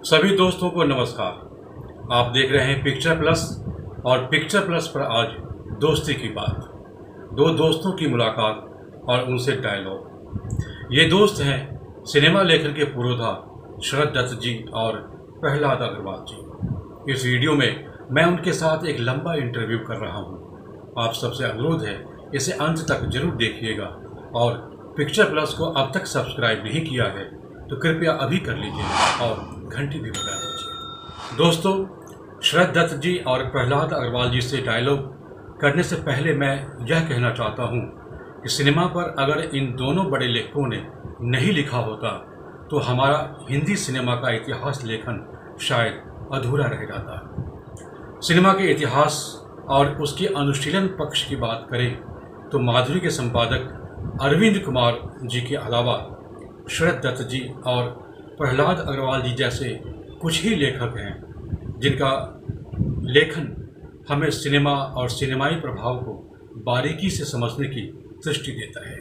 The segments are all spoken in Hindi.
सभी दोस्तों को नमस्कार। आप देख रहे हैं पिक्चर प्लस और पिक्चर प्लस पर आज दोस्ती की बात, दो दोस्तों की मुलाकात और उनसे डायलॉग। ये दोस्त हैं सिनेमा लेखन के पुरोधा शरद दत्त जी और प्रहलाद अग्रवाल जी। इस वीडियो में मैं उनके साथ एक लंबा इंटरव्यू कर रहा हूँ। आप सबसे अनुरोध है इसे अंत तक जरूर देखिएगा और पिक्चर प्लस को अब तक सब्सक्राइब नहीं किया है तो कृपया अभी कर लीजिए और घंटी भी बजा दीजिए। दोस्तों, शरद दत्त जी और प्रहलाद अग्रवाल जी से डायलॉग करने से पहले मैं यह कहना चाहता हूँ कि सिनेमा पर अगर इन दोनों बड़े लेखकों ने नहीं लिखा होता तो हमारा हिंदी सिनेमा का इतिहास लेखन शायद अधूरा रह जाता। सिनेमा के इतिहास और उसके अनुशीलन पक्ष की बात करें तो माधुरी के संपादक अरविंद कुमार जी के अलावा शरद दत्त जी और प्रहलाद अग्रवाल जी जैसे कुछ ही लेखक हैं जिनका लेखन हमें सिनेमा और सिनेमाई प्रभाव को बारीकी से समझने की दृष्टि देता है।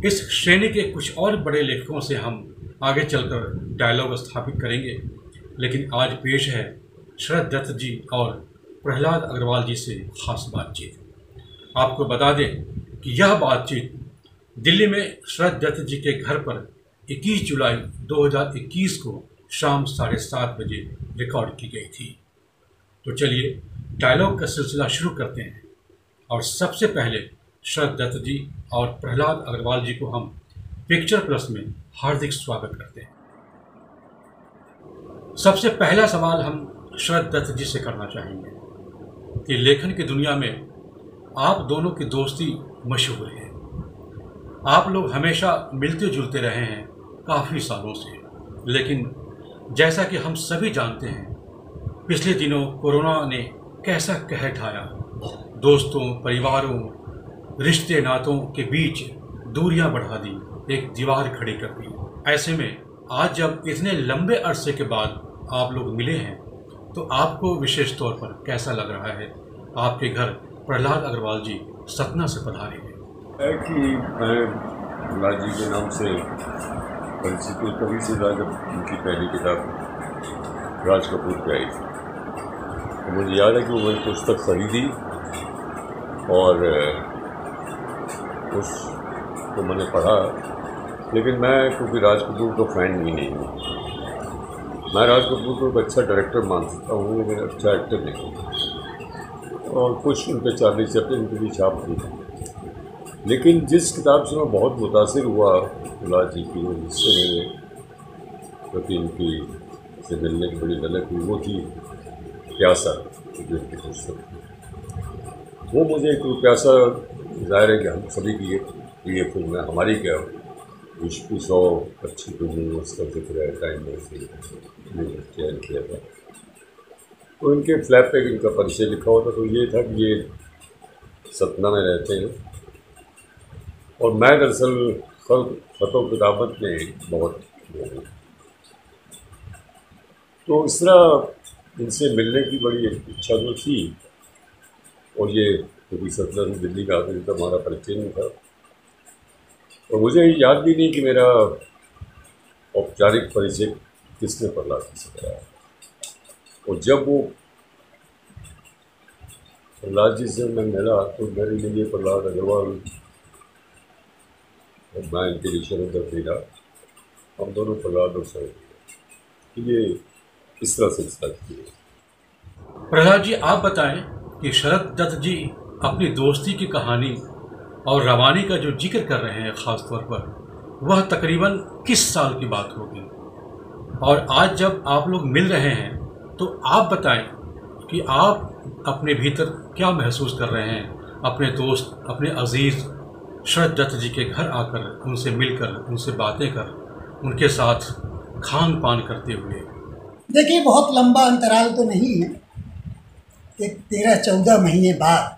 इस श्रेणी के कुछ और बड़े लेखकों से हम आगे चलकर डायलॉग स्थापित करेंगे, लेकिन आज पेश है शरद दत्त जी और प्रहलाद अग्रवाल जी से खास बातचीत। आपको बता दें कि यह बातचीत दिल्ली में शरद दत्त जी के घर पर 21 जुलाई 2021 को शाम 7:30 बजे रिकॉर्ड की गई थी। तो चलिए डायलॉग का सिलसिला शुरू करते हैं और सबसे पहले शरद दत्त जी और प्रहलाद अग्रवाल जी को हम पिक्चर प्लस में हार्दिक स्वागत करते हैं। सबसे पहला सवाल हम शरद दत्त जी से करना चाहेंगे कि लेखन की दुनिया में आप दोनों की दोस्ती मशहूर है। आप लोग हमेशा मिलते जुलते रहे हैं काफ़ी सालों से, लेकिन जैसा कि हम सभी जानते हैं पिछले दिनों कोरोना ने कैसा कहर ढाया, दोस्तों, परिवारों, रिश्ते नातों के बीच दूरियां बढ़ा दी, एक दीवार खड़ी कर दी। ऐसे में आज जब इतने लंबे अरसे के बाद आप लोग मिले हैं तो आपको विशेष तौर पर कैसा लग रहा है? आपके घर प्रहलाद अग्रवाल जी सतना से पधारे हैं। कि मैं प्रहलाद जी के नाम से परिचित हूँ तभी से था जब उनकी पहली किताब राज कपूर की आई थी। तो मुझे याद है कि वो मैंने पुस्तक खरीदी और उसको मैंने पढ़ा, लेकिन मैं क्योंकि राज कपूर का फैन भी नहीं हूँ। मैं राज कपूर को एक अच्छा डायरेक्टर मान सकता हूँ, लेकिन अच्छा एक्टर नहीं। और कुछ उनके चार्ली चैपलिन की भी छाप थी, लेकिन जिस किताब से मैं बहुत मुतासिर हुआ प्रहलाद जी की, जिससे मेरे प्रति उनकी से मिलने की बड़ी ललक हुई, वो थी प्यासा, जो उनकी पुस्तक थी। वो मुझे एक प्यासा, ज़ाहिर है कि हम सभी की ये फिल्म है, हमारी क्या विश्व 100 अच्छी फिल्म, उसका जिक्र है टाइम में से चयन किया था। तो इनके फ्लैप पे इनका परिचय लिखा होता तो ये था कि ये सतना में रहते हैं और मैं दरअसल ख़तों किताबत में बहुत, तो इस तरह इनसे मिलने की बड़ी इच्छा तो थी। और ये क्योंकि सतना से दिल्ली का आते तो हमारा परिचय नहीं था, और मुझे याद भी नहीं कि मेरा औपचारिक परिचय किसने प्रहलाद जी से कराया। और जब वो प्रहलाद जी से मैं मिला तो मेरे लिए प्रहलाद अग्रवाल और मैं इनके लिए शरद दत्त जी, हम दोनों प्रहलाद और शरद, ये इस तरह से स्टार्ट किए। प्रहलाद जी, आप बताएं कि शरद दत्त जी अपनी दोस्ती की कहानी और रवानी का जो जिक्र कर रहे हैं ख़ास तौर पर, वह तकरीबन किस साल की बात होगी? और आज जब आप लोग मिल रहे हैं तो आप बताएं कि आप अपने भीतर क्या महसूस कर रहे हैं अपने दोस्त, अपने अजीज़ शरद दत्त जी के घर आकर, उनसे मिलकर, उनसे बातें कर, उनके साथ खान पान करते हुए। देखिए, बहुत लंबा अंतराल तो नहीं है, एक 13-14 महीने बाद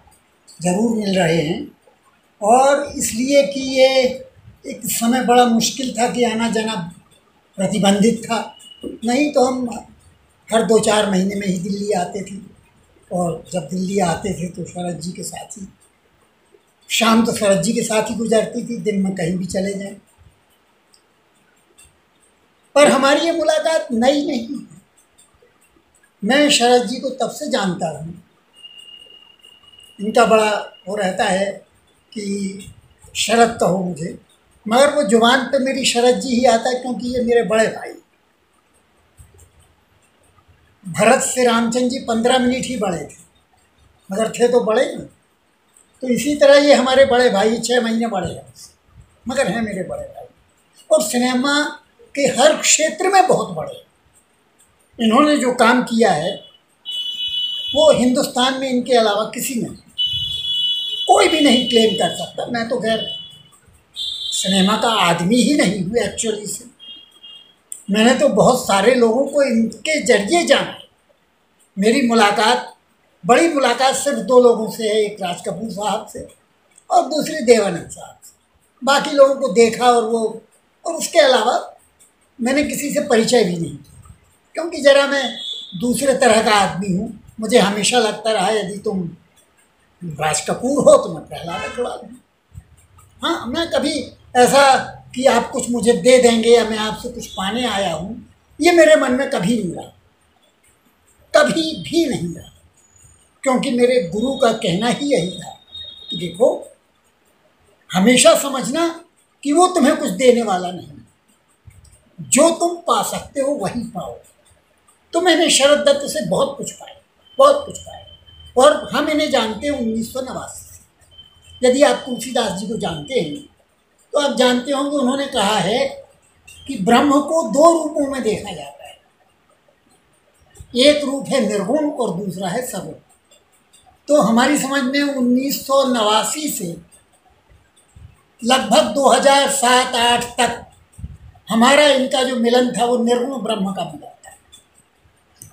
ज़रूर मिल रहे हैं। और इसलिए कि ये एक समय बड़ा मुश्किल था कि आना जाना प्रतिबंधित था, नहीं तो हम हर 2-4 महीने में ही दिल्ली आते थे। और जब दिल्ली आते थे तो शरद जी के साथ ही, शाम तो शरद जी के साथ ही गुजरती थी, दिन में कहीं भी चले जाएं। पर हमारी ये मुलाकात नई नहीं है। मैं शरद जी को तब से जानता हूँ। इनका बड़ा वो रहता है कि शरद कहो मुझे, मगर वो जुबान पे मेरी शरद जी ही आता है, क्योंकि ये मेरे बड़े भाई। भरत से रामचंद्र जी 15 मिनट ही बड़े थे, मगर थे तो बड़े ना। तो इसी तरह ये हमारे बड़े भाई, 6 महीने बड़े हैं मगर हैं मेरे बड़े भाई। और सिनेमा के हर क्षेत्र में बहुत बड़े हैं। इन्होंने जो काम किया है वो हिंदुस्तान में इनके अलावा किसी ने, कोई भी नहीं क्लेम कर सकता। मैं तो खैर सिनेमा का आदमी ही नहीं हूँ एक्चुअली से। मैंने तो बहुत सारे लोगों को इनके जरिए जाना। मेरी मुलाकात, बड़ी मुलाकात सिर्फ 2 लोगों से है, एक राज कपूर साहब से और दूसरी देवानंद साहब से। बाकी लोगों को देखा और उसके अलावा मैंने किसी से परिचय भी नहीं किया, क्योंकि ज़रा मैं दूसरे तरह का आदमी हूँ। मुझे हमेशा लगता रहा यदि तुम राज कपूर हो तो मैं प्रहलाद अग्रवाल हूँ। हाँ, मैं कभी ऐसा कि आप कुछ मुझे दे देंगे या मैं आपसे कुछ पाने आया हूँ, ये मेरे मन में कभी नहीं रहा, कभी भी नहीं रहा। क्योंकि मेरे गुरु का कहना ही यही था कि देखो, हमेशा समझना कि वो तुम्हें कुछ देने वाला नहीं, जो तुम पा सकते हो वही पाओ। तो मैंने शरद दत्त से बहुत कुछ पाया, बहुत कुछ पाया। और हम इन्हें जानते हैं 1989 से। यदि आप तुलसीदास जी को जानते हैं तो आप जानते होंगे उन्होंने कहा है कि ब्रह्म को 2 रूपों में देखा जाता है। एक रूप है निर्गुण और दूसरा है सगुण। तो हमारी समझ में 1989 से लगभग 2007-8 तक हमारा इनका जो मिलन था वो निर्गुण ब्रह्म का मिलन था।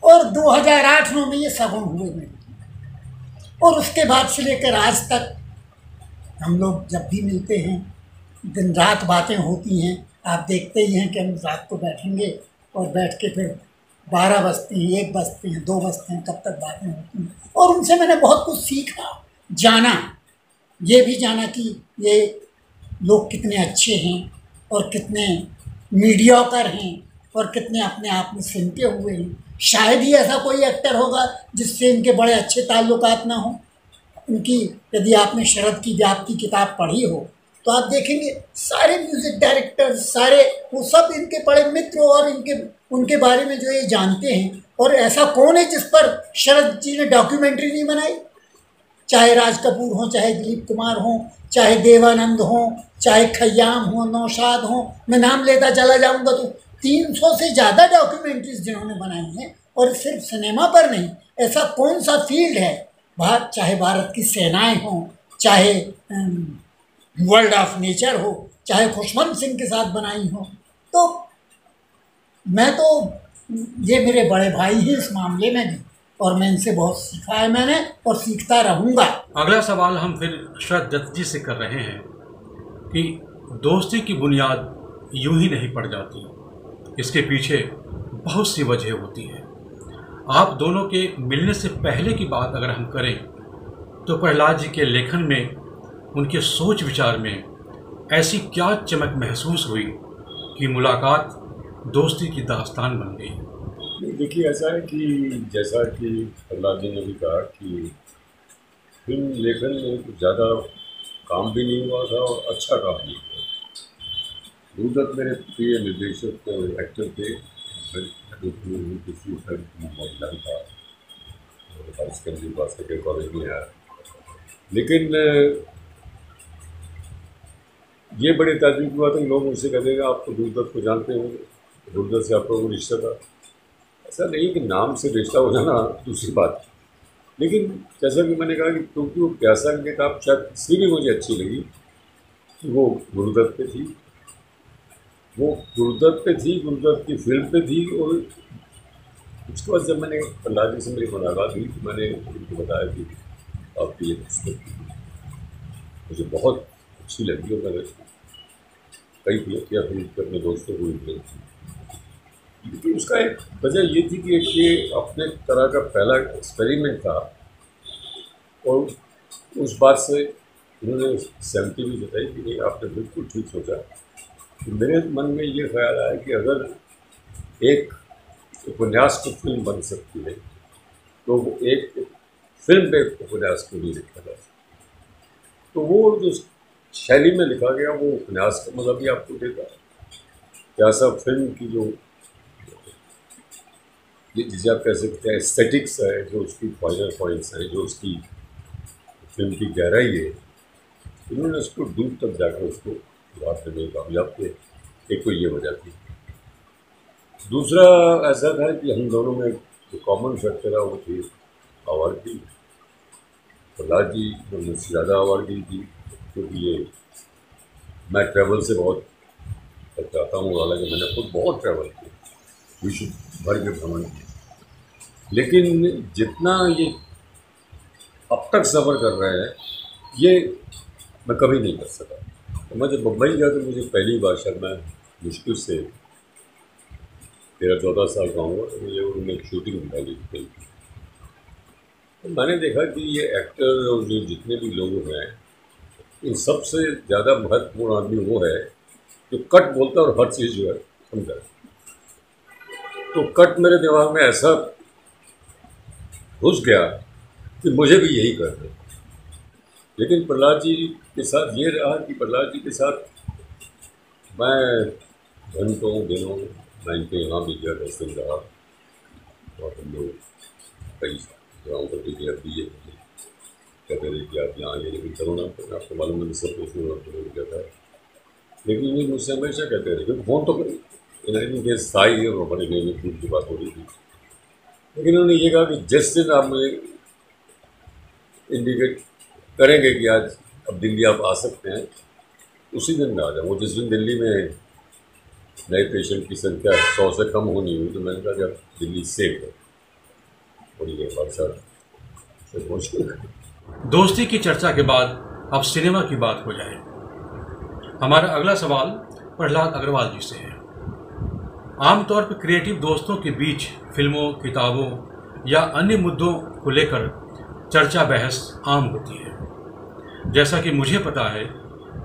और 2008-9 में ये सगुण हुए मिले। और उसके बाद से लेकर आज तक हम लोग जब भी मिलते हैं, दिन रात बातें होती हैं। आप देखते ही हैं कि हम रात को बैठेंगे और बैठ के फिर 12 बजती हैं, 1 बजती हैं, 2 बजते हैं, कब तक बातें होती हैं। और उनसे मैंने बहुत कुछ सीखा, जाना, ये भी जाना कि ये लोग कितने अच्छे हैं और कितने मीडियोकर हैं और कितने अपने आप में सिमटे हुए हैं। शायद ही ऐसा कोई एक्टर होगा जिससे इनके बड़े अच्छे ताल्लुकात ना हो। उनकी यदि आपने शरद की व्याप्ति किताब पढ़ी हो तो आप देखेंगे सारे म्यूज़िक डायरेक्टर, सारे वो सब इनके बड़े मित्र और उनके बारे में जो ये जानते हैं। और ऐसा कौन है जिस पर शरद जी ने डॉक्यूमेंट्री नहीं बनाई? चाहे राज कपूर हो, चाहे दिलीप कुमार हो, चाहे देवानंद हो, चाहे खय्याम हो, नौशाद हो, मैं नाम लेता चला जाऊंगा तो 300 से ज़्यादा डॉक्यूमेंट्रीज जिन्होंने बनाई हैं। और सिर्फ सिनेमा पर नहीं, ऐसा कौन सा फील्ड है, चाहे भारत की सेनाएं हों, चाहे वर्ल्ड ऑफ नेचर हो, चाहे खुशवंत सिंह के साथ बनाई हो। तो मैं तो, ये मेरे बड़े भाई हैं इस मामले में भी, और मैं इनसे बहुत सीखा है मैंने और सीखता रहूँगा। अगला सवाल हम फिर शरद दत्त जी से कर रहे हैं कि दोस्ती की बुनियाद यूं ही नहीं पड़ जाती, इसके पीछे बहुत सी वजह होती है। आप दोनों के मिलने से पहले की बात अगर हम करें तो प्रहलाद जी के लेखन में, उनके सोच विचार में ऐसी क्या चमक महसूस हुई कि मुलाकात दोस्ती की दास्तान बन गई? देखिए, ऐसा है कि जैसा कि प्रहलाद जी ने भी कहा कि फिल्म लेखन में कुछ ज़्यादा काम भी नहीं हुआ था और अच्छा काम नहीं हुआ। गुरुदत्त मेरे प्रिय निर्देशक एक्टर थे, किसी फिल्म मॉडल था और के कॉलेज में आया। लेकिन ये बड़े ताज्जुब की बात है, लोग मुझसे कह देंगे आप तो गुरुदत्त को जानते होंगे, गुरुदत्त से आपका कोई रिश्ता था। ऐसा नहीं कि नाम से रिश्ता हो जाना दूसरी बात, लेकिन जैसा कि मैंने कहा कि क्योंकि वो प्यासा की किताब शायद इसलिए भी मुझे अच्छी लगी कि वो गुरुदत्त पे थी, वो गुरुदत्त पे थी, गुरुदत्त की फिल्म पे थी। और उसके बाद जब मैंने प्रहलाद जी से मेरी मुलाकात हुई तो मैंने उनको बताया कि आपकी ये पुस्तक मुझे बहुत अच्छी लगी और मैंने कई फिल्म अपने दोस्तों को भी थी। लेकिन उसका एक वजह ये थी कि ये अपने तरह का पहला एक्सपेरिमेंट था और उस बात से उन्होंने सहमति भी जताई कि नहीं, आपने बिल्कुल ठीक सोचा। तो मेरे मन में ये ख्याल आया कि अगर एक उपन्यास को फिल्म बन सकती है, तो वो एक फिल्म पे उपन्यास को नहीं लिखा जा सकता। तो वो जो शैली में लिखा गया वो उपन्यास का मतलब भी आपको देता है। जैसा फिल्म की जो जिसे आप कह सकते हैं एस्थेटिक्स है, जो उसकी फाइनल पॉइंट्स हैं, जो उसकी फिल्म की गहराई है, इन्होंने उसको दूर तक जाकर उसको बात करने में कामयाब थे। एक तो ये वजह थी। दूसरा ऐसा था कि हम दोनों में जो कॉमन फैक्टर है वो थी आवाज़। प्रहलाद जी ने मुझसे ज़्यादा आवाज़ थी, क्योंकि ये मैं ट्रैवल से बहुत चाहता हूँ, हालांकि मैंने खुद बहुत ट्रैवल किया, विश्व भर के भ्रमण किए, लेकिन जितना ये अब तक सफ़र कर रहे हैं ये मैं कभी नहीं कर सका। तो मैं जब मुंबई गया तो मुझे पहली बार शायद मैं मुश्किल से 13-14 साल का हूँ, मुझे उन्होंने शूटिंग दिखाई दी। तो मैंने देखा कि ये एक्टर और जो जितने भी लोग हैं, इन सबसे ज़्यादा महत्वपूर्ण आदमी वो है जो कट बोलता है और हर चीज़ जो है समझा। तो कट मेरे दिमाग में ऐसा घुस गया कि मुझे भी यही करना है। लेकिन प्रहलाद जी के साथ ये रहा कि प्रहलाद जी के साथ मैं घंटों दिनों मैं इनके यहाँ भी गया, 10 दिन रहा, और हम लोग कई जगहों पर भी गया दिए कहते रहे कि आप यहाँ आइए। लेकिन करोना पर आपको मालूम है सब कुछ गया था, लेकिन ये मुझसे हमेशा कहते रहे क्योंकि फ़ोन तो इनके स्थाई है और बड़े नई दूर की बात हो रही थी। लेकिन उन्होंने ये कहा कि जिस दिन आप मुझे इंडिकेट करेंगे कि आज अब दिल्ली आप आ सकते हैं, उसी दिन मैं आ जाऊँ। जिस दिन दिल्ली में नए पेशेंट की संख्या 100 से कम होनी हुई तो मैंने कहा कि अब दिल्ली सेफ है, और ये बादशाह से मुश्किल है। दोस्ती की चर्चा के बाद अब सिनेमा की बात हो जाए। हमारा अगला सवाल प्रहलाद अग्रवाल जी से है। आमतौर पर क्रिएटिव दोस्तों के बीच फिल्मों, किताबों या अन्य मुद्दों को लेकर चर्चा बहस आम होती है। जैसा कि मुझे पता है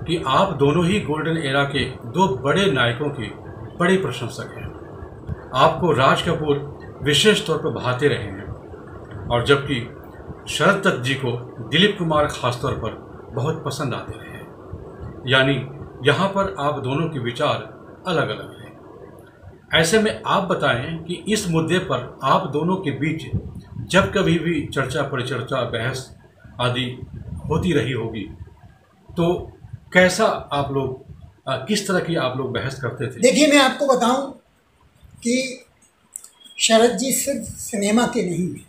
कि आप दोनों ही गोल्डन एरा के 2 बड़े नायकों के बड़े प्रशंसक हैं। आपको राज कपूर विशेष तौर पर भाते रहे हैं, और जबकि शरद दत्त जी को दिलीप कुमार खासतौर पर बहुत पसंद आते रहे हैं। यानी यहाँ पर आप दोनों के विचार अलग अलग हैं। ऐसे में आप बताएं कि इस मुद्दे पर आप दोनों के बीच जब कभी भी चर्चा परिचर्चा बहस आदि होती रही होगी तो कैसा आप लोग किस तरह की आप लोग बहस करते थे? देखिए, मैं आपको बताऊं कि शरद जी सिर्फ सिनेमा के नहीं हैं,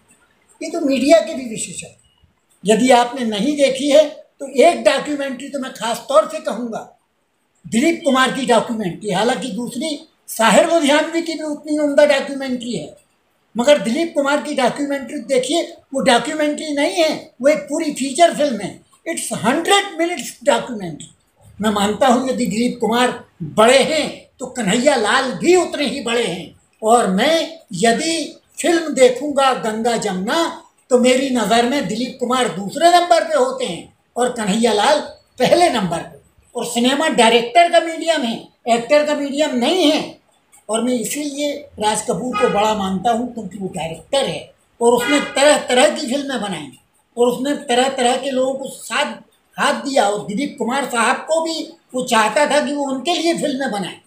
ये तो मीडिया के भी विशेषज्ञ। यदि आपने नहीं देखी है तो एक डॉक्यूमेंट्री तो मैं खास तौर से कहूँगा, दिलीप कुमार की डॉक्यूमेंट्री। हालांकि दूसरी साहिर लुधियानवी की भी उतनी उम्दा डॉक्यूमेंट्री है, मगर दिलीप कुमार की डॉक्यूमेंट्री देखिए, वो डॉक्यूमेंट्री नहीं है, वो एक पूरी फीचर फिल्म है। It's 100 minutes documentary. मैं मानता हूँ यदि दिलीप कुमार बड़े हैं तो कन्हैया लाल भी उतने ही बड़े हैं, और मैं यदि फिल्म देखूंगा गंगा जमुना तो मेरी नज़र में दिलीप कुमार दूसरे नंबर पे होते हैं और कन्हैया लाल पहले नंबर पे। और सिनेमा डायरेक्टर का मीडियम है, एक्टर का मीडियम नहीं है। और मैं इसीलिए राज कपूर को बड़ा मानता हूँ क्योंकि वो डायरेक्टर है और उसने तरह तरह की फिल्में बनाई और उसने तरह तरह के लोगों को साथ हाथ दिया। और दिलीप कुमार साहब को भी वो चाहता था कि वो उनके लिए फिल्में बनाएं,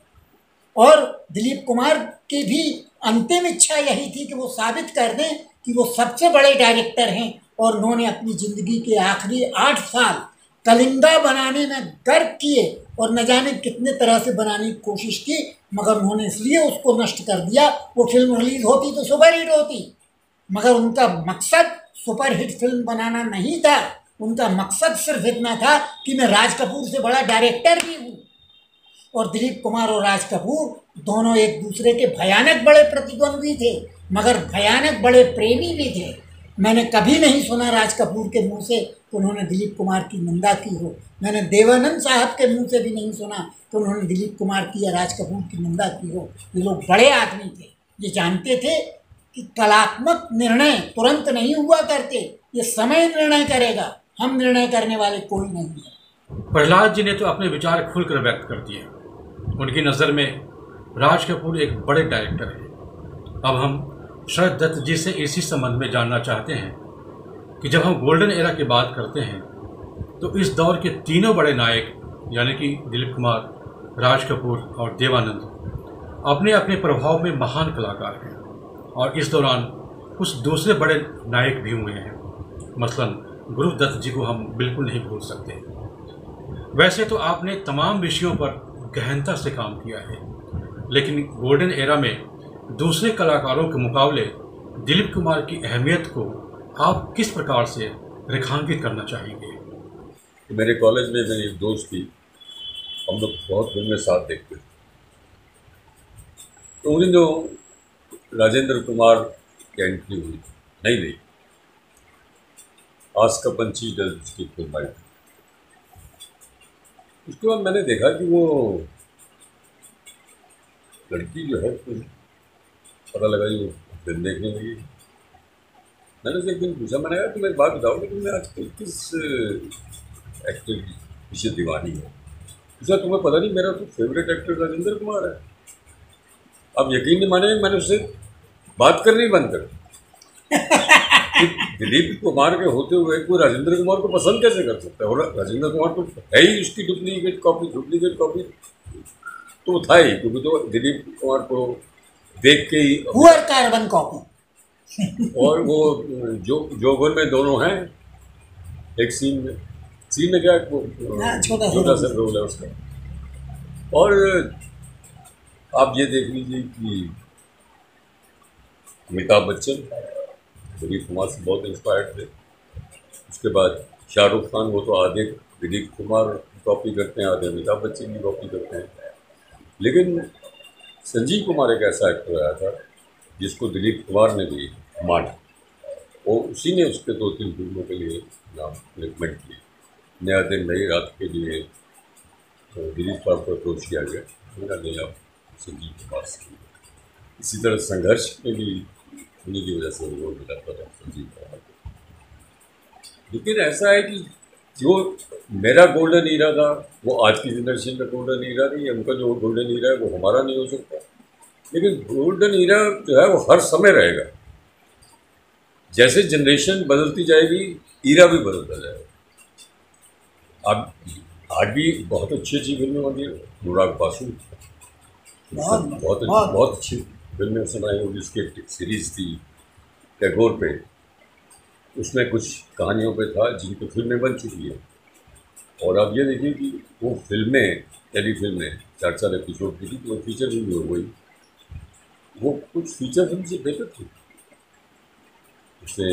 और दिलीप कुमार की भी अंतिम इच्छा यही थी कि वो साबित कर दें कि वो सबसे बड़े डायरेक्टर हैं। और उन्होंने अपनी ज़िंदगी के आखिरी 8 साल कलिंगा बनाने में गर्व किए और न जाने कितने तरह से बनाने की कोशिश की, मगर उन्होंने इसलिए उसको नष्ट कर दिया। वो फिल्म रिलीज होती तो सुपर हिट होती, मगर उनका मकसद सुपर हिट फिल्म बनाना नहीं था। उनका मकसद सिर्फ इतना था कि मैं राज कपूर से बड़ा डायरेक्टर भी हूँ। और दिलीप कुमार और राज कपूर दोनों एक दूसरे के भयानक बड़े प्रतिद्वंद्वी थे, मगर भयानक बड़े प्रेमी भी थे। मैंने कभी नहीं सुना राज कपूर के मुंह से कि उन्होंने दिलीप कुमार की निंदा की हो। मैंने देवानंद साहब के मुंह से भी नहीं सुना कि उन्होंने दिलीप कुमार की या राज कपूर की निंदा की हो। ये लोग बड़े आदमी थे, ये जानते थे कि कलात्मक निर्णय तुरंत नहीं हुआ करते, ये समय निर्णय करेगा, हम निर्णय करने वाले कोई नहीं है। प्रहलाद जी ने तो अपने विचार खुलकर व्यक्त कर दिए। उनकी नज़र में राज कपूर एक बड़े डायरेक्टर हैं अब हम शरद दत्त जी से इसी संबंध में जानना चाहते हैं कि जब हम गोल्डन एरा की बात करते हैं तो इस दौर के तीनों बड़े नायक यानी कि दिलीप कुमार, राज कपूर और देवानंद अपने अपने प्रभाव में महान कलाकार हैं और इस दौरान कुछ दूसरे बड़े नायक भी हुए हैं। मसलन गुरु दत्त जी को हम बिल्कुल नहीं भूल सकते। वैसे तो आपने तमाम विषयों पर गहनता से काम किया है, लेकिन गोल्डन एरा में दूसरे कलाकारों के मुकाबले दिलीप कुमार की अहमियत को आप किस प्रकार से रेखांकित करना चाहेंगे? मेरे कॉलेज में मेरी एक दोस्त थी, हम लोग बहुत फिल्में साथ देखते थे। तो उन दिनों राजेंद्र कुमार की एंट्री हुई, नहीं नहीं, आज का पंछी की फिल्म आई। उसके बाद मैंने देखा कि वो लड़की जो है, पता लगा कि वो फिल्म देखने लगी। मैंने उसे एक दिन पूछा, मैंने कहा तुम एक बात बताओ कि तुमने आजकल किस एक्टर की पीछे दीवानी है? उसका तुम्हें पता नहीं, मेरा तो फेवरेट एक्टर राजेंद्र कुमार है। अब यकीन नहीं माने, मैंने उससे बात करनी बंद कर दिलीप कुमार के होते हुए कोई राजेंद्र कुमार को पसंद कैसे कर सकता है? और राजेंद्र कुमार तो है ही उसकी डुप्लीकेट कॉपी तो था ही, क्योंकि तो दिलीप कुमार को देख के ही कार्बन कॉपी। और वो जोगन में दोनों हैं एक सीन में क्या छोटा सा रोल है उसका। और आप ये देख लीजिए कि अमिताभ बच्चन दिलीप कुमार से बहुत इंस्पायर्ड थे। उसके बाद शाहरुख खान, वो तो आधे दिलीप कुमार कॉपी करते हैं, आधे अमिताभ बच्चन की कॉपी करते हैं। लेकिन संजीव कुमार एक ऐसा एक्टर आया था जिसको दिलीप कुमार ने भी माना, और उसी ने उसके 2-3 फिल्मों के लिए नाम रिकमेंड किए। नया दिन नई रात के लिए तो दिलीप साहब को अप्रोच किया गया, मेरा नहीं आप संजीव कुमार से। इसी तरह संघर्ष में भी उन्हीं की वजह से वो मिला था संजीव कुमार को। लेकिन ऐसा है कि जो मेरा गोल्डन ईरा था वो आज की जनरेशन का गोल्डन ईरा नहीं है, उनका जो गोल्डन ईरा है वो हमारा नहीं हो सकता। लेकिन गोल्डन ईरा जो है वो हर समय रहेगा। जैसे जनरेशन बदलती जाएगी, ईरा भी बदलता जाएगा। अब आज भी बहुत अच्छी फिल्में होंगी। अनुराग बासु बहुत अच्छी फिल्में सुनाई होगी। उसकी एक सीरीज़ थी टैगोर पे, उसमें कुछ कहानियों पे था जिनकी फिल्में बन चुकी हैं। और अब ये देखिए कि वो फिल्में, टेलीफिल्में 4-4 एपिसोड की थी, तो फीचर फिल्म हो गई। वो कुछ फीचर फिल्म से बेहतर थी। उसने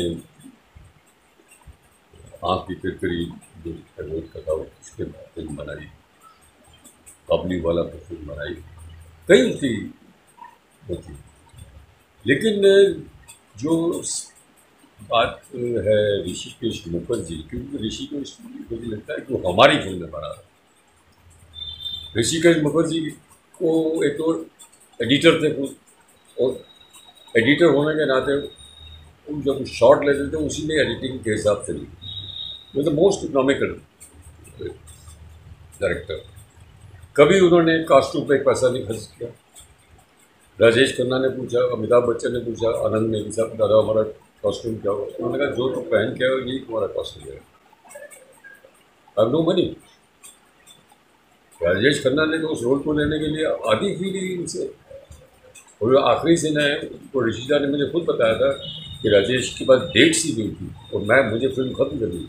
आँख की किरकिरी जो टैगोर का था उसके फिल्म बनाई, काबुली वाला पर फिल्म बनाई, कई उसकी होती। लेकिन जो बात है ऋषिकेश मुखर्जी, क्योंकि ऋषिकेश मुझे लगता है कि वो हमारी फिल्म बना रहा है। ऋषिकेश मुखर्जी को एक और एडिटर थे खुद, और एडिटर होने के नाते वो जब शॉट लेते थे उसी में एडिटिंग के हिसाब से वो द मोस्ट इकोनॉमिकल डायरेक्टर। कभी उन्होंने कास्ट्यूम पे पैसा नहीं खर्च किया। राजेश खन्ना ने पूछा, अमिताभ बच्चन ने पूछा, आनंद ने पूछा, दादा हमारा कॉस्ट्यूम क्या होगा? उन्होंने कहा जो तुम पहन के आओ यही तुम्हारा कॉस्ट्यूम है, अब नो मनी। राजेश खन्ना ने तो उस रोल को लेने के लिए आधी फी ली इनसे। और जो आखिरी सीन है तो ऋषिजा ने मुझे खुद बताया था कि राजेश के बाद डेट्स ही नहीं थी और मुझे फिल्म खत्म कर दी,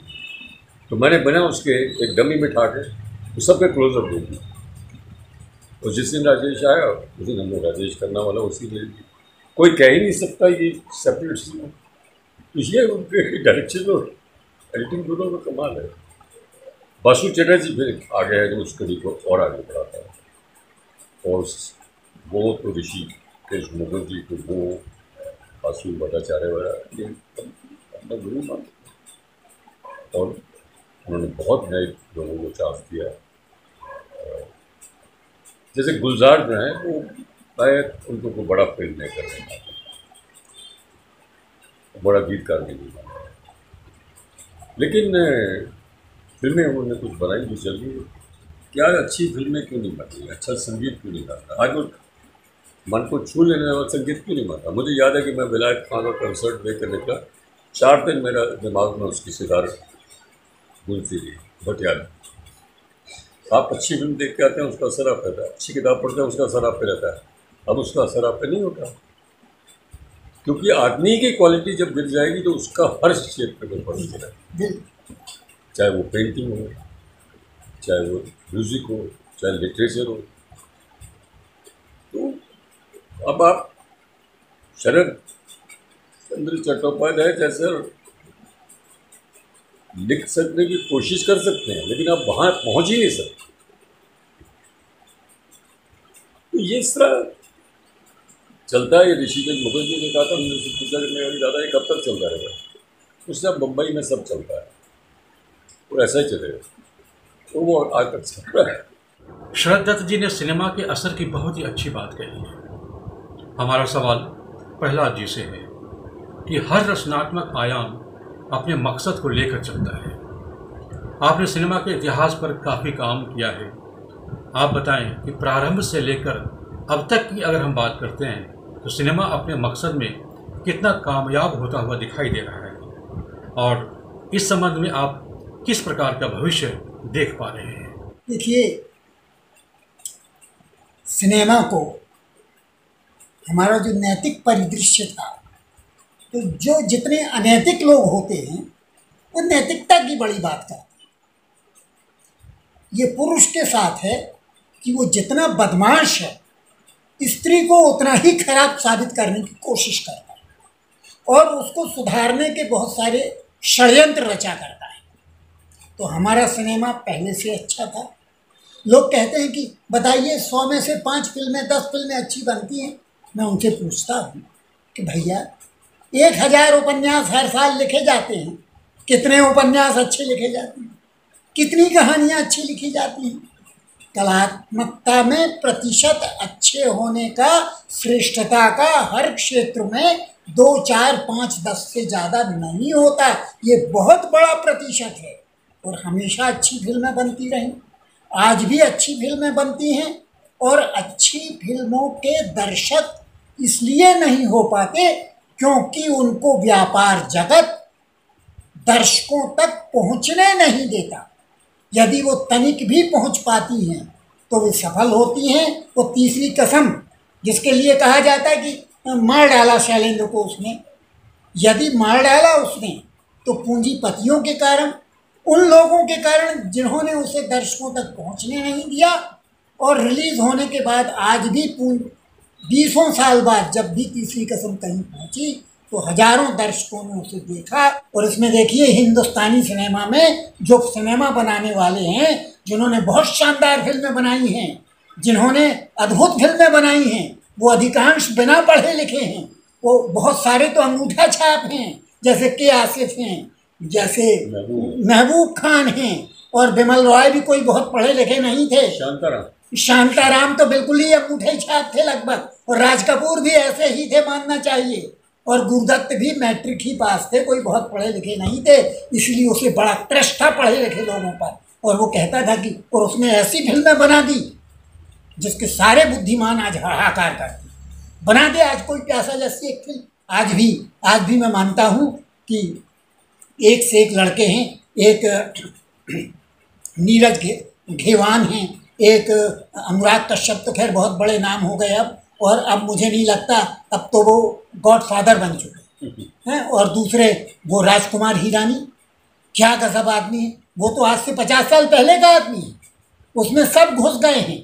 तो मैंने बिना उसके एक डमी बिठा के तो सबके क्लोजअप दे दी। और जिस दिन राजेश आया उस दिन हमने राजेश खन्ना वाला उसी दे दी। कोई कह ही नहीं सकता ये सेपरेट सीन है। तो ये उनके डायरेक्शन और एडिटिंग दोनों का कमाल है। बासु चटर्जी फिर आ गया है जो उस कड़ी को और आगे बढ़ाता है। और वो तो ऋषिकेश मुखर्जी को वो बासु भट्टाचार्य वाला ये अपना गुरु मानते, और उन्होंने बहुत नए लोगों को चांस दिया। जैसे गुलजार जो हैं वो शायद उनको कोई बड़ा फिल्म मेकर नहीं माना, बड़ा गीतकार भी नहीं माना, लेकिन फिल्में उन्होंने कुछ बनाई जो चल रही है। क्या अच्छी फिल्में क्यों नहीं बन रही, अच्छा संगीत क्यों नहीं गाता? आज वो मन को छू लेने वाला संगीत क्यों नहीं मानता। मुझे याद है कि मैं विलायत खान का कंसर्ट देख कर निकला, 4 दिन मेरा दिमाग में उसकी सितार गूंजती रही, बहुत याद है। आप अच्छी फिल्म देख के आते हैं, उसका असर आप रहता है, अच्छी किताब पढ़ते हैं, उसका असर आप पे रहता है। अब उसका असर आप पे नहीं होता, क्योंकि आदमी की क्वालिटी जब गिर जाएगी तो उसका हर क्षेत्र में पड़ जाएगा, चाहे वो पेंटिंग हो, चाहे वो म्यूज़िक हो, चाहे लिटरेचर हो। तो अब आप शरद चंद्र चट्टोपाध्याय जैसे लिख सकने की कोशिश कर सकते हैं, लेकिन आप वहाँ पहुँच ही नहीं सकते। तो ये इस तरह चलता है। ये ऋषिकेश मुखर्जी ने कहा था, हमने उससे पूछा कि मेरी दादा ये कब तक चलता रहेगा, उससे अब मुंबई में सब चलता है, वो ऐसा ही चलेगा, तो वो आज तक चल रहा है। शरद दत्त जी ने सिनेमा के असर की बहुत ही अच्छी बात कही है। हमारा सवाल प्रहलाद जी से है कि हर रचनात्मक आयाम अपने मकसद को लेकर चलता है। आपने सिनेमा के इतिहास पर काफ़ी काम किया है, आप बताएं कि प्रारंभ से लेकर अब तक की अगर हम बात करते हैं तो सिनेमा अपने मकसद में कितना कामयाब होता हुआ दिखाई दे रहा है, और इस संबंध में आप किस प्रकार का भविष्य देख पा रहे हैं। देखिए, सिनेमा को हमारा जो नैतिक परिदृश्य था, तो जो जितने अनैतिक लोग होते हैं वो नैतिकता की बड़ी बात करते हैं। ये पुरुष के साथ है कि वो जितना बदमाश है स्त्री को उतना ही खराब साबित करने की कोशिश करता है और उसको सुधारने के बहुत सारे षड्यंत्र रचा करता है। तो हमारा सिनेमा पहले से अच्छा था। लोग कहते हैं कि बताइए 100 में से 5 फिल्में 10 फिल्में अच्छी बनती हैं। मैं उनसे पूछता हूँ कि भैया 1000 उपन्यास हर साल लिखे जाते हैं, कितने उपन्यास अच्छे लिखे जाते हैं, कितनी कहानियाँ अच्छी लिखी जाती हैं। कलात्मकता में प्रतिशत अच्छे होने का, श्रेष्ठता का हर क्षेत्र में 2, 4, 5, 10 से ज़्यादा नहीं होता। ये बहुत बड़ा प्रतिशत है और हमेशा अच्छी फिल्में बनती रहीं। आज भी अच्छी फिल्में बनती हैं और अच्छी फिल्मों के दर्शक इसलिए नहीं हो पाते क्योंकि उनको व्यापार जगत दर्शकों तक पहुंचने नहीं देता। यदि वो तनिक भी पहुंच पाती हैं तो वे सफल होती हैं। वो तीसरी कसम जिसके लिए कहा जाता है कि मार डाला शैलेंद्र को उसने, यदि मार डाला उसने तो पूंजीपतियों के कारण, उन लोगों के कारण जिन्होंने उसे दर्शकों तक पहुंचने नहीं दिया। और रिलीज़ होने के बाद आज भी 20 साल बाद जब भी तीसरी कसम कहीं पहुंची तो हजारों दर्शकों ने उसे देखा। और इसमें देखिए, हिंदुस्तानी सिनेमा में जो सिनेमा बनाने वाले हैं, जिन्होंने बहुत शानदार फिल्में बनाई हैं, जिन्होंने अद्भुत फिल्में बनाई हैं, वो अधिकांश बिना पढ़े लिखे हैं। वो बहुत सारे तो अंगूठा छाप हैं, जैसे के आसिफ हैं, जैसे महबूब खान हैं, और बिमल रॉय भी कोई बहुत पढ़े लिखे नहीं थे। शांताराम तो बिल्कुल ही अंगूठे छाप थे लगभग, और राज कपूर भी ऐसे ही थे मानना चाहिए, और गुरुदत्त भी मैट्रिक ही पास थे, कोई बहुत पढ़े लिखे नहीं थे। इसलिए उसे बड़ा क्रश था पढ़े लिखे लोगों पर, और वो कहता था कि और उसने ऐसी फिल्में बना दी जिसके सारे बुद्धिमान आज हाहाकार करते। बना दे आज कोई प्यासा जैसी एक फिल्म। आज भी मैं मानता हूँ कि एक से एक लड़के हैं। एक नीरज घेवान हैं, एक अनुराग कश्यप, तो खैर बहुत बड़े नाम हो गए अब, और अब मुझे नहीं लगता, अब तो वो गॉडफादर बन चुके हैं। और दूसरे वो राजकुमार हिरानी, क्या गजब आदमी है। वो तो आज से 50 साल पहले का आदमी है, उसमें सब घुस गए हैं।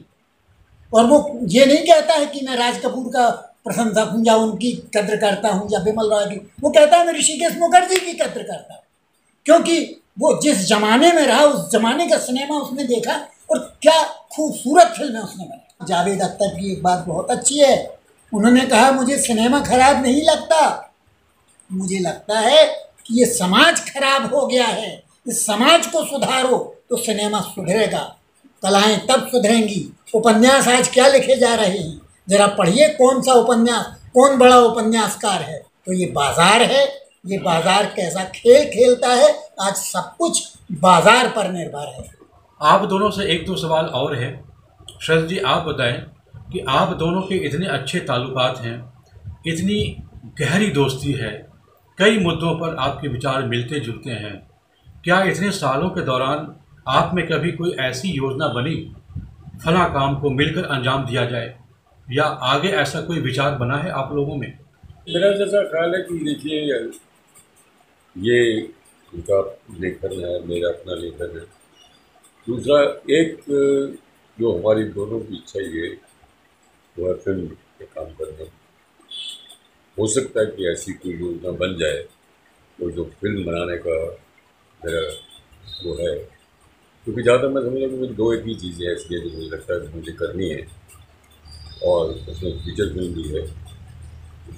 और वो ये नहीं कहता है कि मैं राज कपूर का प्रशंसक हूँ या उनकी कद्र करता हूँ या बिमल रॉय की। वो कहता है मैं ऋषिकेश मुखर्जी की कद्र करता हूँ, क्योंकि वो जिस जमाने में रहा उस जमाने का सिनेमा उसने देखा, और क्या खूबसूरत फिल्में उसने बनाई। जावेद अख्तर की एक बात बहुत अच्छी है, उन्होंने कहा मुझे सिनेमा खराब नहीं लगता, मुझे लगता है कि ये समाज खराब हो गया है, इस समाज को सुधारो तो सिनेमा सुधरेगा, कलाएं तब सुधरेंगी। उपन्यास आज क्या लिखे जा रहे हैं, जरा पढ़िए कौन सा उपन्यास, कौन बड़ा उपन्यासकार है। तो ये बाजार है, ये बाजार कैसा खेल खेलता है, आज सब कुछ बाजार पर निर्भर है। आप दोनों से 1-2 सवाल और है। शरद जी, आप बताएं कि आप दोनों के इतने अच्छे ताल्लुकात हैं, इतनी गहरी दोस्ती है, कई मुद्दों पर आपके विचार मिलते जुलते हैं। क्या इतने सालों के दौरान आप में कभी कोई ऐसी योजना बनी, फला काम को मिलकर अंजाम दिया जाए, या आगे ऐसा कोई विचार बना है आप लोगों में? मेरा जैसा ख्याल है कि देखिए, ये उनका लेखन है, मेरा अपना लेखन है। दूसरा एक जो हमारी दोनों की इच्छा ये वो है फिल्म पे काम करना। हो सकता है कि ऐसी कोई योजना बन जाए और जो फिल्म बनाने का मेरा वो है, क्योंकि ज़्यादा मैं समझ कि दो एक ही चीज़ें ऐसी हैं जो मुझे लगता है कि मुझे करनी है, और उसमें फीचर फिल्म भी है।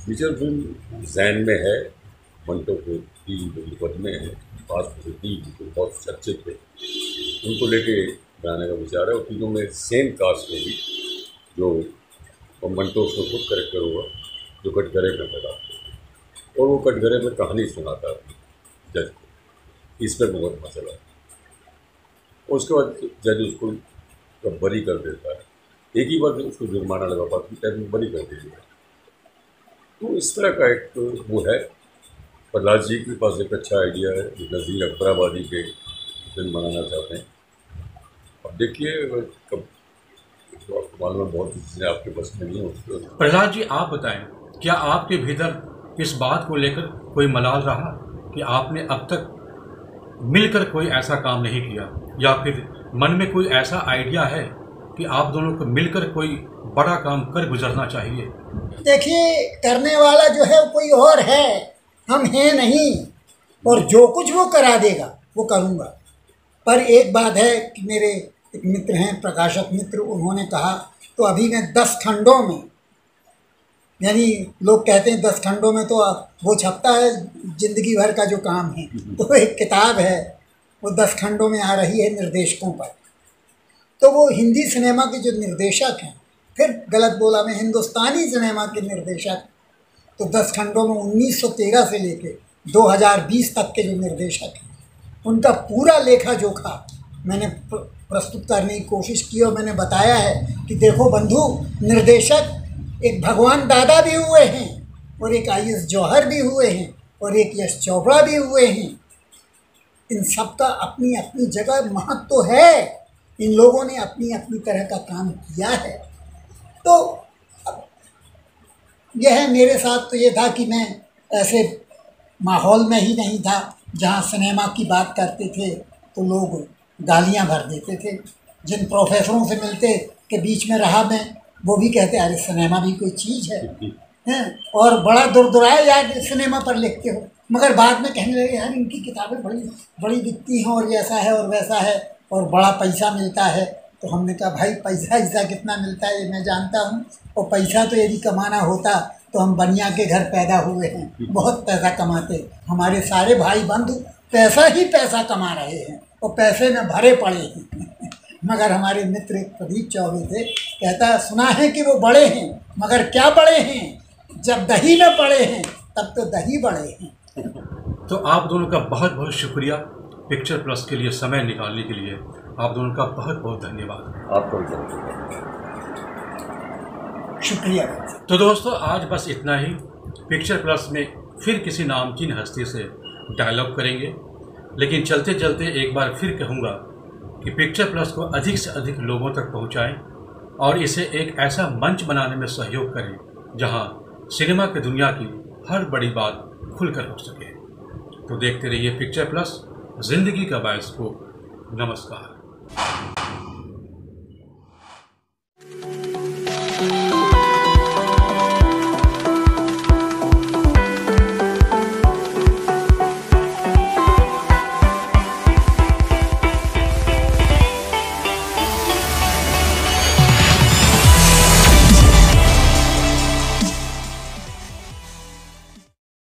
फीचर फिल्म जहन में है, मंटो के 3 जो मुकदमे हैं, पास में से 3 जो बहुत चर्चित थे, उनको लेके बनाने का विचार है। और तीनों में सेम कास्ट में भी जो मंटो उसको खुद करेक्टर हुआ, जो कटघरे में पैदा, और वो कटघरे में कहानी सुनाता है जज को, इस पर बहुत मसला है। उसके बाद जज उसको जब बरी कर देता है, एक ही बार उसको जुर्माना लगा, बाकी टाइम में बरी कर देता है। तो इस तरह का एक वो है। प्रहलाद जी के पास एक अच्छा आइडिया है, नज़ीर अकबराबादी के फिल्म बनाना चाहते हैं। अब देखिए कब, तो आपको मालूम है बहुत सी चीज़ें आपके पास में नहीं होती। प्रहलाद जी, आप बताएं, क्या आपके भीतर इस बात को लेकर कोई मलाल रहा कि आपने अब तक मिलकर कोई ऐसा काम नहीं किया, या फिर मन में कोई ऐसा आइडिया है कि आप दोनों को मिलकर कोई बड़ा काम कर गुजरना चाहिए? देखिए, करने वाला जो है कोई और है, हम हैं नहीं, और जो कुछ वो करा देगा वो करूँगा। पर एक बात है कि मेरे एक मित्र हैं, प्रकाशक मित्र, उन्होंने कहा तो अभी मैं 10 खंडों में, यानी लोग कहते हैं 10 खंडों में, तो वो छपता है जिंदगी भर का जो काम है, तो एक किताब है वो 10 खंडों में आ रही है निर्देशकों पर। तो वो हिंदी सिनेमा के जो निर्देशक हैं, फिर गलत बोला मैं, हिंदुस्तानी सिनेमा के निर्देशक, तो 10 खंडों में 1913 से लेके 2020 तक के जो निर्देशक हैं, उनका पूरा लेखा जोखा मैंने प्रस्तुत करने की कोशिश की। और मैंने बताया है कि देखो बंधु, निर्देशक एक भगवान दादा भी हुए हैं, और एक IS जौहर भी हुए हैं, और एक यश चोपड़ा भी हुए हैं। इन सब का अपनी अपनी जगह महत्व तो है, इन लोगों ने अपनी अपनी तरह का काम किया है। तो यह है, मेरे साथ तो ये था कि मैं ऐसे माहौल में ही नहीं था जहाँ सिनेमा की बात करते थे तो लोग गालियाँ भर देते थे। जिन प्रोफेसरों से मिलते के बीच में रहा मैं, वो भी कहते अरे सिनेमा भी कोई चीज़ है, हैं, और बड़ा दुरदुराए यार सिनेमा पर लिखते हो। मगर बाद में कहने लगे यार इनकी किताबें बड़ी बड़ी दिखती हैं, और ऐसा है और वैसा है, और बड़ा पैसा मिलता है। तो हमने कहा भाई पैसा कितना मिलता है ये मैं जानता हूँ, और पैसा तो यदि कमाना होता तो हम बनिया के घर पैदा हुए हैं, बहुत पैसा कमाते। हमारे सारे भाई बंधु पैसा ही पैसा कमा रहे हैं और पैसे में भरे पड़े हैं। मगर हमारे मित्र प्रदीप चौबे थे, कहता सुना है कि वो बड़े हैं, मगर क्या बड़े हैं, जब दही में पड़े हैं तब तो दही बड़े हैं। तो आप दोनों का बहुत बहुत शुक्रिया पिक्चर प्लस के लिए समय निकालने के लिए। आप दोनों का बहुत बहुत धन्यवाद। आपको शुक्रिया। तो दोस्तों, आज बस इतना ही। पिक्चर प्लस में फिर किसी नामचीन हस्ती से डायलॉग करेंगे, लेकिन चलते चलते एक बार फिर कहूँगा कि पिक्चर प्लस को अधिक से अधिक लोगों तक पहुँचाएं और इसे एक ऐसा मंच बनाने में सहयोग करें जहाँ सिनेमा की दुनिया की हर बड़ी बात खुलकर हो सके। तो देखते रहिए पिक्चर प्लस, जिंदगी का बायस्कोप। नमस्कार।